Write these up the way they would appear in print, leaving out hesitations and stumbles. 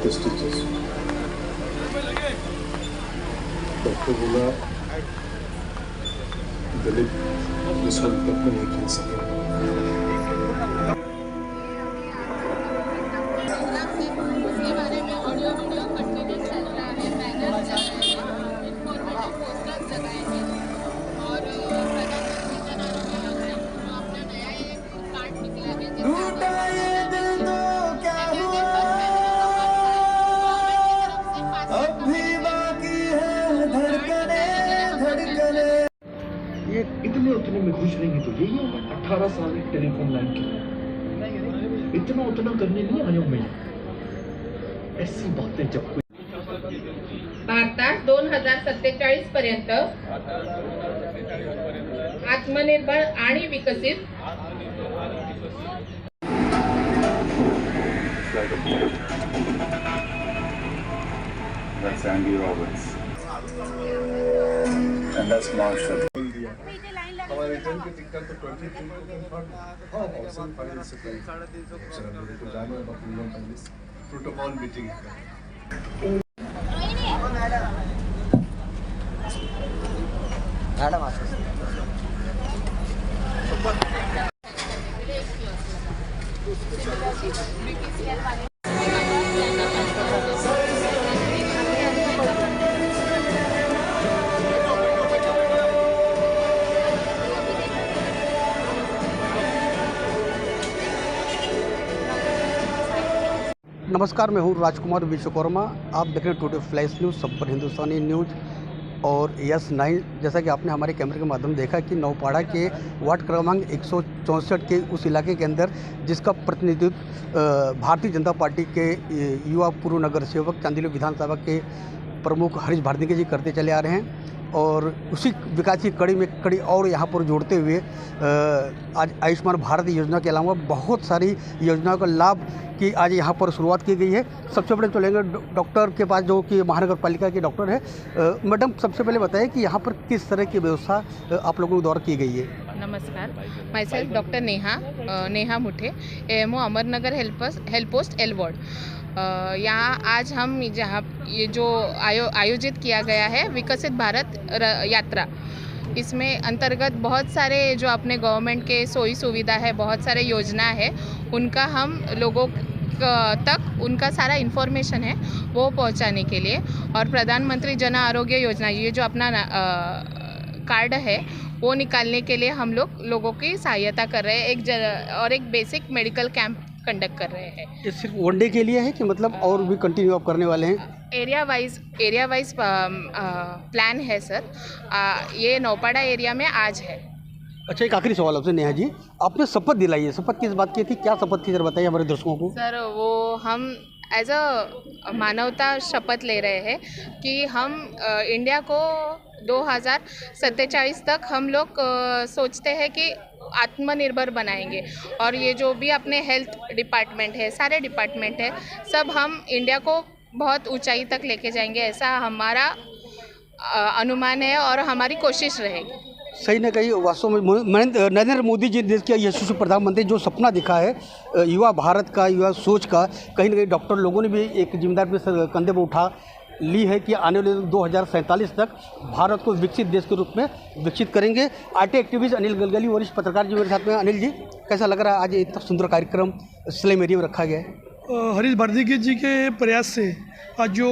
Prestigious. Doctor बोला दलित इस world cup में नहीं खेल सके। ये इतने उतने में खुश रहेंगे तो यही होगा। 18 साल एक टेलीफोन लाइन की इतना उतना करने नहीं आया मैं। ऐसी बातें जब कोई भारतात 2047 पर्यंत आत्मनिर्भर आणि विकसित That's Andy Roberts. And that's Marshall. हमारे रिटर्न के टिकट तो 23 को कंफर्म। हाँ ऑप्शन फाइनल से पहले सर हम लोग को जाना है अप्रूवल फाइनल प्रोटोकॉल मीटिंग है। नमस्कार, मैं हूं राजकुमार विश्वकर्मा। आप देख रहे हैं टुडे फ्लैश न्यूज़, सब पर हिंदुस्तानी न्यूज़ और यस 9। जैसा कि आपने हमारे कैमरे के माध्यम देखा कि नौपाड़ा के वार्ड क्रमांक 164 के उस इलाके के अंदर जिसका प्रतिनिधित्व भारतीय जनता पार्टी के युवा पूर्व नगर सेवक चांदीलो विधानसभा के प्रमुख हरीश भारती जी करते चले आ रहे हैं और उसी विकास की कड़ी में कड़ी और यहाँ पर जोड़ते हुए आज आयुष्मान भारत योजना के अलावा बहुत सारी योजनाओं का लाभ की आज यहाँ पर शुरुआत की गई है। सबसे पहले चलेंगे डॉक्टर के पास जो कि महानगर पालिका के डॉक्टर है। मैडम, सबसे पहले बताइए कि यहाँ पर किस तरह की व्यवस्था आप लोगों के द्वारा की गई है। नमस्कार, myself doctor Neha Muthe, AMO Amarnagar help post L ward. यहाँ आज हम जहाँ ये जो आयोजित किया गया है विकसित भारत यात्रा, इसमें अंतर्गत बहुत सारे जो अपने गवर्नमेंट के सोई सुविधा है, बहुत सारे योजना है, उनका हम लोगों तक उनका सारा इन्फॉर्मेशन है वो पहुंचाने के लिए और प्रधानमंत्री जन आरोग्य योजना ये जो अपना कार्ड है वो निकालने के लिए हम लोगों की सहायता कर रहे हैं। और एक बेसिक मेडिकल कैंप कंडक्ट कर रहे हैं। ये सिर्फ वन डे के लिए है कि मतलब और भी कंटिन्यू आप करने वाले हैं? एरिया वाइज प्लान है सर। ये नौपाड़ा एरिया में आज है। अच्छा, एक आखिरी सवाल आपसे नेहा जी, आपने शपथ दिलाई है, शपथ किस बात की थी, क्या शपथ थी जरा बताइए हमारे दर्शकों को। सर वो हम एज अ मानवता शपथ ले रहे हैं कि हम इंडिया को 2047 तक हम लोग सोचते हैं कि आत्मनिर्भर बनाएंगे और ये जो भी अपने हेल्थ डिपार्टमेंट है, सारे डिपार्टमेंट है, सब हम इंडिया को बहुत ऊंचाई तक लेके जाएंगे, ऐसा हमारा अनुमान है और हमारी कोशिश रहेगी। सही ने कही। वास्तव में नरेंद्र मोदी जी देश के यशस्वी प्रधानमंत्री जो सपना दिखा है युवा भारत का, युवा सोच का, कहीं ना कहीं डॉक्टर लोगों ने भी एक जिम्मेदारी पे कंधे पर उठा ली है कि आने वाले 2047 तक भारत को विकसित देश के रूप में विकसित करेंगे। आईटी एक्टिविस्ट अनिल गलगली वरिष्ठ पत्रकार जी मेरे साथ में। अनिल जी, कैसा लग रहा है आज इतना सुंदर कार्यक्रम स्लम एरिया में रखा गया है? हरीश भारती जी के प्रयास से आज जो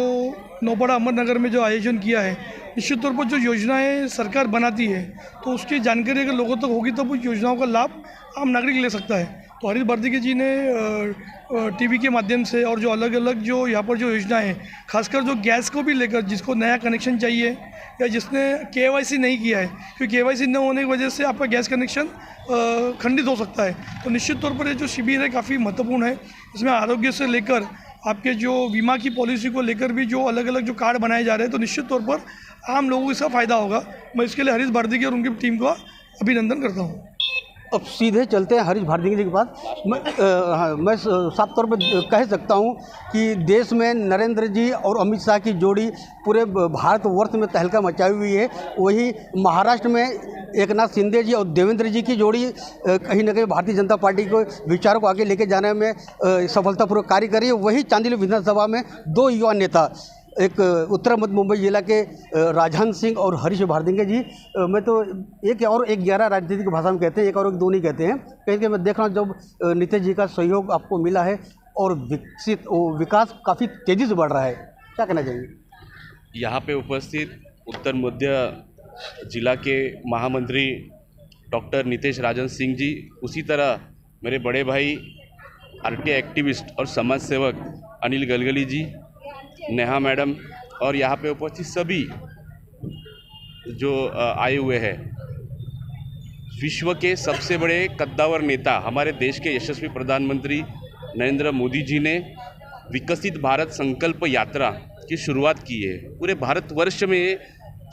नौपाड़ा अमरनगर में जो आयोजन किया है, निश्चित तौर पर जो योजनाएं सरकार बनाती है तो उसकी जानकारी अगर लोगों तक होगी तब उस योजनाओं का लाभ आम नागरिक ले सकता है। तो हरीश भारती जी ने टीवी के माध्यम से और जो अलग अलग जो यहाँ पर जो योजनाएं हैं, खासकर जो गैस को भी लेकर जिसको नया कनेक्शन चाहिए या जिसने KYC नहीं किया है, क्योंकि KYC न होने की वजह से आपका गैस कनेक्शन खंडित हो सकता है। तो निश्चित तौर पर ये जो शिविर है काफ़ी महत्वपूर्ण है। इसमें आरोग्य से लेकर आपके जो बीमा की पॉलिसी को लेकर भी जो अलग अलग जो कार्ड बनाए जा रहे हैं, तो निश्चित तौर पर आम लोगों को इसका फ़ायदा होगा। मैं इसके लिए हरीश भारती और उनकी टीम का अभिनंदन करता हूँ। अब सीधे चलते हैं हरीश भारद्वाज जी के पास। मैं साफ तौर पर कह सकता हूं कि देश में नरेंद्र जी और अमित शाह की जोड़ी पूरे भारतवर्ष में तहलका मचाई हुई है। वही महाराष्ट्र में एकनाथ शिंदे जी और देवेंद्र जी की जोड़ी कहीं ना कहीं भारतीय जनता पार्टी को विचारों को आगे लेके जाने में सफलतापूर्वक कार्य कर रही है। वही चांदील विधानसभा में दो युवा नेता, एक उत्तर मध्य मुंबई जिला के राजहंस सिंह और हरीश भारद्वाज जी, मैं तो एक और एक 11 राजनीतिक भाषा में कहते हैं, एक और एक दो नहीं कहते हैं। कहीं कि मैं देख रहा हूँ जब नीतीश जी का सहयोग आपको मिला है और विकास काफ़ी तेज़ी से बढ़ रहा है, क्या कहना चाहिए? यहाँ पे उपस्थित उत्तर मध्य जिला के महामंत्री डॉक्टर नीतीश राजहंस सिंह जी, उसी तरह मेरे बड़े भाई आरटीआई एक्टिविस्ट और समाज सेवक अनिल गलगली जी, नेहा मैडम और यहाँ पे उपस्थित सभी जो आए हुए हैं, विश्व के सबसे बड़े कद्दावर नेता हमारे देश के यशस्वी प्रधानमंत्री नरेंद्र मोदी जी ने विकसित भारत संकल्प यात्रा की शुरुआत की है। पूरे भारतवर्ष में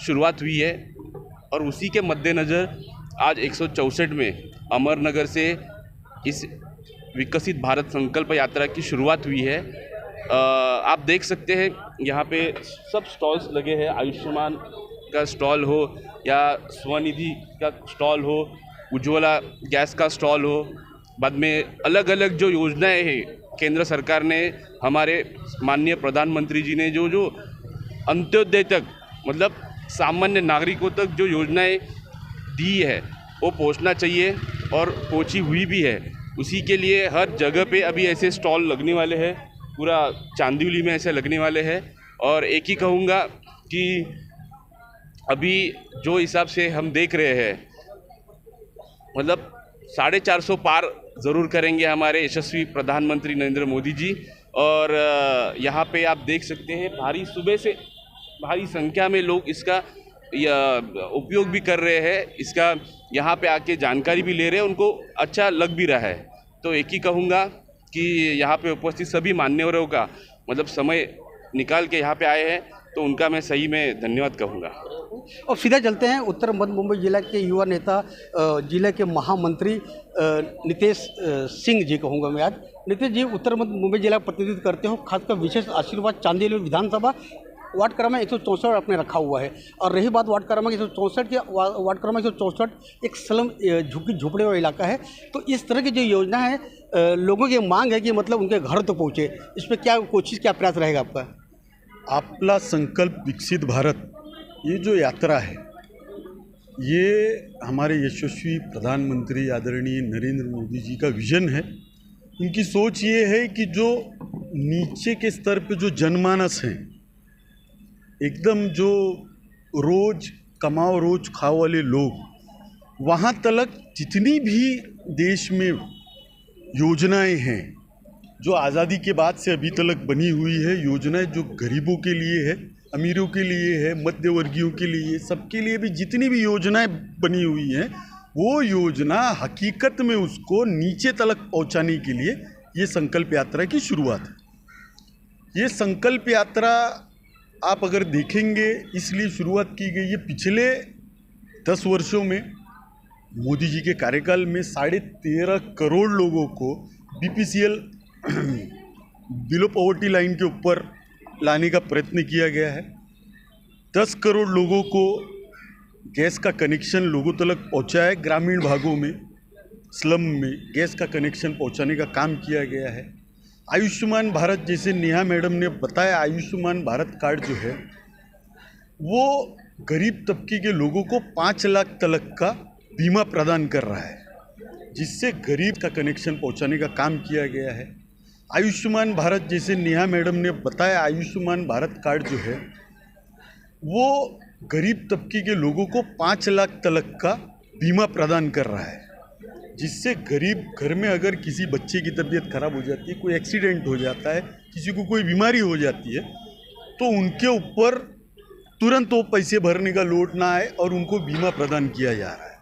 शुरुआत हुई है और उसी के मद्देनज़र आज 164 में अमरनगर से इस विकसित भारत संकल्प यात्रा की शुरुआत हुई है। आप देख सकते हैं यहाँ पे सब स्टॉल्स लगे हैं, आयुष्मान का स्टॉल हो या स्वनिधि का स्टॉल हो, उज्ज्वला गैस का स्टॉल हो, बाद में अलग अलग जो योजनाएं हैं केंद्र सरकार ने, हमारे माननीय प्रधानमंत्री जी ने जो अंत्योदय तक मतलब सामान्य नागरिकों तक जो योजनाएं दी है वो पहुंचना चाहिए और पहुंची हुई भी है। उसी के लिए हर जगह पे अभी ऐसे स्टॉल लगने वाले हैं, पूरा चांदीवली में ऐसे लगने वाले हैं। और एक ही कहूँगा कि अभी जो हिसाब से हम देख रहे हैं, मतलब 450 पार ज़रूर करेंगे हमारे यशस्वी प्रधानमंत्री नरेंद्र मोदी जी। और यहाँ पे आप देख सकते हैं सुबह से भारी संख्या में लोग इसका उपयोग भी कर रहे हैं, इसका यहाँ पे आके जानकारी भी ले रहे हैं, उनको अच्छा लग भी रहा है। तो एक ही कहूँगा कि यहाँ पे उपस्थित सभी मान्यवरों का मतलब समय निकाल के यहाँ पे आए हैं, तो उनका मैं सही में धन्यवाद कहूँगा। और सीधा चलते हैं उत्तर मध्य मुंबई जिला के युवा नेता, जिले के महामंत्री नीतीश सिंह जी कहूँगा मैं आज। नीतीश जी ऊतर मध्य मुंबई जिला प्रतिनिधित्व करते हो, खासकर विशेष आशीर्वाद चांदील विधानसभा वार्ड क्रमांक 164 आपने रखा हुआ है। और रही बात वार्ड क्रमांक 164 की, वार्ड क्रमांक 164 एक स्लम झुग्गी झोपड़े वाला इलाका है। तो इस तरह की जो योजना है, लोगों की मांग है कि मतलब उनके घर तो पहुँचे, इस पर क्या कोशिश, क्या प्रयास रहेगा आपका? आपला संकल्प विकसित भारत, ये जो यात्रा है, ये हमारे यशस्वी प्रधानमंत्री आदरणीय नरेंद्र मोदी जी का विजन है। उनकी सोच ये है कि जो नीचे के स्तर पे जो जनमानस हैं, एकदम जो रोज़ कमाओ रोज़ खाओ वाले लोग, वहाँ तक जितनी भी देश में योजनाएं हैं जो आज़ादी के बाद से अभी तक बनी हुई है, योजनाएं जो गरीबों के लिए है, अमीरों के लिए है, मध्यवर्गीयों के लिए, सबके लिए भी जितनी भी योजनाएं बनी हुई हैं, वो योजना हकीकत में उसको नीचे तक पहुंचाने के लिए ये संकल्प यात्रा की शुरुआत है। ये संकल्प यात्रा आप अगर देखेंगे इसलिए शुरुआत की गई है, पिछले 10 वर्षों में मोदी जी के कार्यकाल में 13.5 करोड़ लोगों को BPCL बिलो पॉवर्टी लाइन के ऊपर लाने का प्रयत्न किया गया है। 10 करोड़ लोगों को गैस का कनेक्शन लोगों तक पहुंचाया, ग्रामीण भागों में स्लम में गैस का कनेक्शन पहुंचाने का काम किया गया है। आयुष्मान भारत, जैसे नेहा मैडम ने बताया, आयुष्मान भारत कार्ड जो है वो गरीब तबके के लोगों को 5 लाख तक का बीमा प्रदान कर रहा है, जिससे गरीब का कनेक्शन पहुंचाने का काम किया गया है। आयुष्मान भारत, जैसे नेहा मैडम ने बताया, आयुष्मान भारत कार्ड जो है वो गरीब तबके के लोगों को 5 लाख तक का बीमा प्रदान कर रहा है, जिससे गरीब घर में अगर किसी बच्चे की तबीयत खराब हो जाती है, कोई एक्सीडेंट हो जाता है, किसी को कोई बीमारी हो जाती है, तो उनके ऊपर तुरंत वो पैसे भरने का लोड ना आए और उनको बीमा प्रदान किया जा रहा है।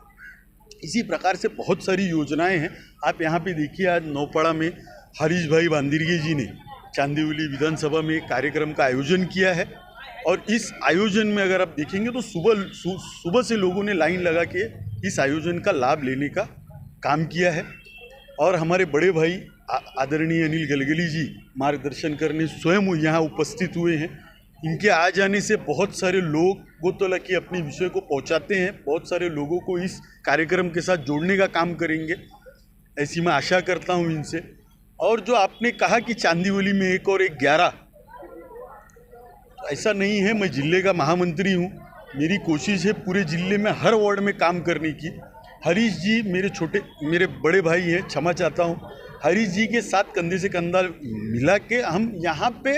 इसी प्रकार से बहुत सारी योजनाएं हैं। आप यहाँ पे देखिए, आज नौपाड़ा में हरीश भाई भांदिरगे जी ने चांदीवली विधानसभा में एक कार्यक्रम का आयोजन किया है, और इस आयोजन में अगर आप देखेंगे तो सुबह से लोगों ने लाइन लगा के इस आयोजन का लाभ लेने का काम किया है और हमारे बड़े भाई आदरणीय अनिल गलगली जी मार्गदर्शन करने स्वयं यहाँ उपस्थित हुए हैं। इनके आ जाने से बहुत सारे लोगों तक के अपने विषय को पहुँचाते हैं, बहुत सारे लोगों को इस कार्यक्रम के साथ जोड़ने का काम करेंगे, ऐसी मैं आशा करता हूँ इनसे। और जो आपने कहा कि चांदीवली में 1 और 1 11, ऐसा नहीं है। मैं जिले का महामंत्री हूँ, मेरी कोशिश है पूरे जिले में हर वार्ड में काम करने की। हरीश जी मेरे बड़े भाई हैं, क्षमा चाहता हूँ, हरीश जी के साथ कंधे से कंधा मिला के हम यहाँ पे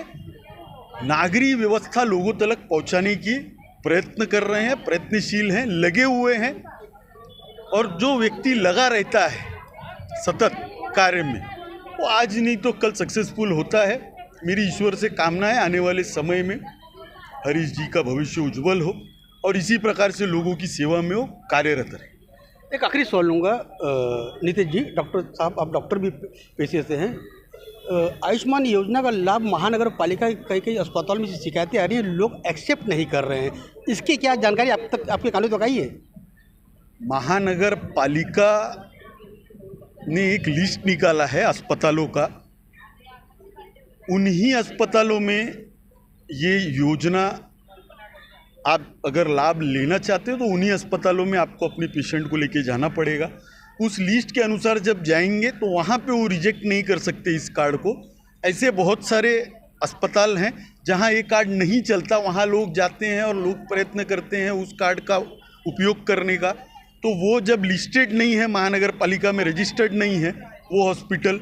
नागरिक व्यवस्था लोगों तक पहुँचाने की प्रयत्न कर रहे हैं, प्रयत्नशील हैं, लगे हुए हैं। और जो व्यक्ति लगा रहता है सतत कार्य में, वो आज नहीं तो कल सक्सेसफुल होता है। मेरी ईश्वर से कामना है आने वाले समय में हरीश जी का भविष्य उज्जवल हो और इसी प्रकार से लोगों की सेवा में वो कार्यरत रहे। एक आखिरी सवाल लूँगा नीतीश जी, डॉक्टर साहब आप डॉक्टर भी पेशे से हैं। आयुष्मान योजना का लाभ महानगर पालिका के कई अस्पतालों में शिकायतें आ रही हैं, लोग एक्सेप्ट नहीं कर रहे हैं, इसकी क्या जानकारी आप तक आपके कानों तक आई है? महानगर पालिका ने एक लिस्ट निकाला है अस्पतालों का, उन्हीं अस्पतालों में ये योजना आप अगर लाभ लेना चाहते हो तो उन्हीं अस्पतालों में आपको अपने पेशेंट को लेके जाना पड़ेगा। उस लिस्ट के अनुसार जब जाएंगे तो वहाँ पे वो रिजेक्ट नहीं कर सकते इस कार्ड को। ऐसे बहुत सारे अस्पताल हैं जहाँ ये कार्ड नहीं चलता, वहाँ लोग जाते हैं और लोग प्रयत्न करते हैं उस कार्ड का उपयोग करने का। तो वो जब लिस्टेड नहीं है, महानगर पालिका में रजिस्टर्ड नहीं है वो हॉस्पिटल,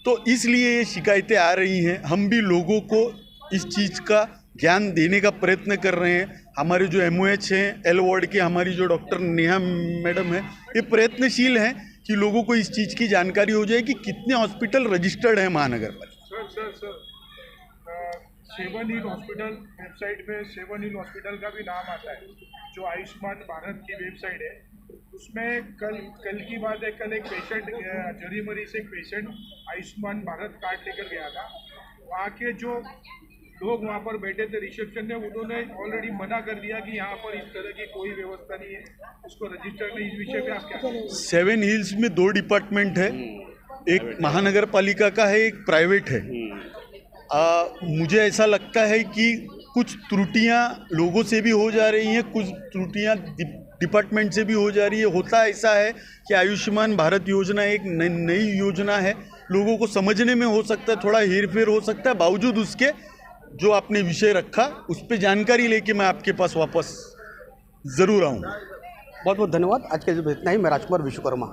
तो इसलिए ये शिकायतें आ रही हैं। हम भी लोगों को इस चीज़ का ज्ञान देने का प्रयत्न कर रहे हैं। हमारे जो MOH हैं एल वार्ड के, हमारी जो डॉक्टर नेहा मैडम है, ये प्रयत्नशील हैं कि लोगों को इस चीज़ की जानकारी हो जाए कि कितने हॉस्पिटल रजिस्टर्ड हैं महानगर पालिका। Sir seven hill hospital website में 7 हिल हॉस्पिटल का भी नाम आता है, जो आयुष्मान भारत की वेबसाइट है। उसमें कल की बात है, कल एक पेशेंट जरीमरी से एक पेशेंट आयुष्मान भारत कार्ड लेकर गया था। वहाँ के जो लोग वहाँ पर बैठे थे रिसेप्शन में, उन्होंने ऑलरेडी मना कर दिया कि यहाँ पर इस तरह की कोई व्यवस्था नहीं है, उसको रजिस्टर नहीं। इस विषय पे आप क्या? 7 हिल्स में 2 डिपार्टमेंट है, एक महानगर पालिका का है, एक प्राइवेट है। मुझे ऐसा लगता है कि कुछ त्रुटियां लोगों से भी हो जा रही हैं, कुछ त्रुटियां डिपार्टमेंट से भी हो जा रही है। होता ऐसा है कि आयुष्मान भारत योजना एक नई योजना है, लोगों को समझने में हो सकता है थोड़ा हेरफेर हो सकता है। बावजूद उसके जो आपने विषय रखा उस पर जानकारी लेके मैं आपके पास वापस ज़रूर आऊँगा। बहुत बहुत धन्यवाद। आज के लिए इतना ही। मैं राजकुमार विश्वकर्मा।